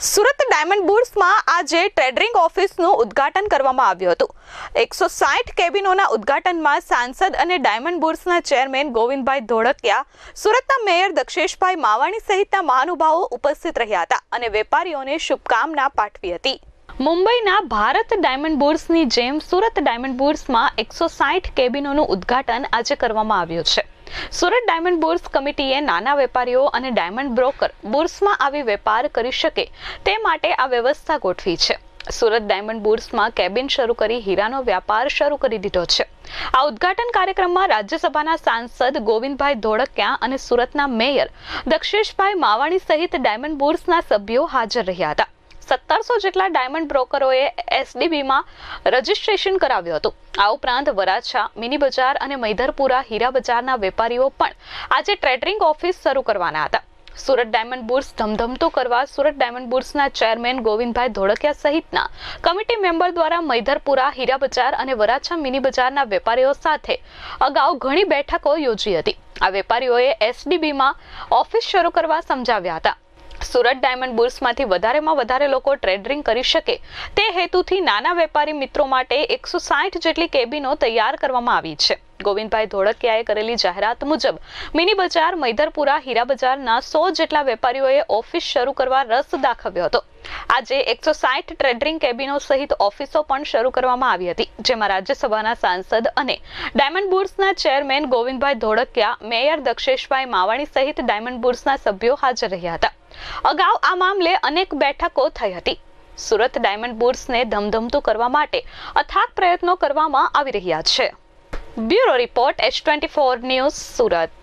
Surat diamond બુર્સમાં આજે ટ્રેડરિંગ ઓફિસનું ઉદ્ઘાટન કરવામાં આવ્યું હતું। 160 કેબિનોના ઉદ્ઘાટનમાં સાંસદ અને ડાયમંડ બુર્સના ચેરમેન ગોવિંદભાઈ ધોળકિયા, સુરતના મેયર દક્ષેશભાઈ માવાણી સહિતના મહાનુભાવો ઉપસ્થિત રહ્યા હતા અને વેપારીઓને શુભકામના પાઠવી હતી। મુંબઈના ભારત ડાયમંડ બુર્સની જેમ સુરત ડાયમંડ બુર્સમાં 160 કેબિનોનું ઉદ્ઘાટન આજે કરવામાં આવ્યું છે। સુરત ડાયમંડ બુર્સ કમિટીએ નાના વેપારીઓ અને ડાયમંડ બ્રોકર બુર્સમાં આવી વેપાર કરી શકે તે માટે આ વ્યવસ્થા ગોઠવી છે। સુરત ડાયમંડ બુર્સમાં કેબિન શરૂ કરી હીરાનો વ્યાપાર શરૂ કરી દીધો છે। આ ઉદ્ઘાટન કાર્યક્રમમાં રાજ્યસભાના સાંસદ ગોવિંદભાઈ ધોળકિયા અને સુરતના મેયર દક્ષેશભાઈ માવાણી સહિત ડાયમંડ બુર્સના સભ્યો હાજર રહ્યા હતા। 1700 જેટલા ડાયમંડ બ્રોકરોએ એસડીબીમાં રજીસ્ટ્રેશન કરાવ્યું હતું। આ ઉપરાંત વરાછા, મિની બજાર અને મૈધરપુરા હીરા બજારના વેપારીઓ પણ આજે ટ્રેડરિંગ ઓફિસ શરૂ કરવાના હતા। સુરત ડાયમંડ બુર્સ ધમધમતું કરવા સુરત ડાયમંડ બુર્સના ચેરમેન ગોવિંદભાઈ ધોળકિયા સહિતના કમિટી મેમ્બર દ્વારા મૈધરપુરા, હીરા બજાર અને વરાછા મિની બજારના વેપારીઓ સાથે અગાઉ ઘણી બેઠકો યોજી હતી। આ વેપારીઓએ એસડીબીમાં ઓફિસ શરૂ કરવા સમજાવ્યા હતા। સુરત ડાયમંડ બુર્સમાંથી વધારેમાં વધારે લોકો ટ્રેડરિંગ કરી શકે તે હેતુથી નાના વેપારી મિત્રો માટે 160 જેટલી કેબિનો તૈયાર કરવામાં આવી છે। ગોવિંદભાઈ ધોળકિયાએ કરેલી જાહેરાત મુજબ મિની બજાર, મૈધરપુરા, હીરા બજારના 100 જેટલા વેપારીઓએ ઓફિસ શરૂ કરવા રસ દાખવ્યો હતો। આજે 160 ટ્રેડરિંગ કેબિનો સહિત ઓફિસો પણ શરૂ કરવામાં આવી હતી, જેમાં રાજ્યસભાના સાંસદ અને ડાયમંડ બુર્સના ચેરમેન ગોવિંદભાઈ ધોળકિયા, મેયર દક્ષેશભાઈ માવાણી સહિત ડાયમંડ બુર્સના સભ્યો હાજર રહ્યા હતા। અગાઉ આ મામલે અનેક બેઠકો થઈ હતી। સુરત ડાયમંડ બુર્સને ધમધમતું કરવા માટે અથાગ પ્રયત્નો કરવામાં આવી રહ્યા છે। Bureau report H24 news, Surat.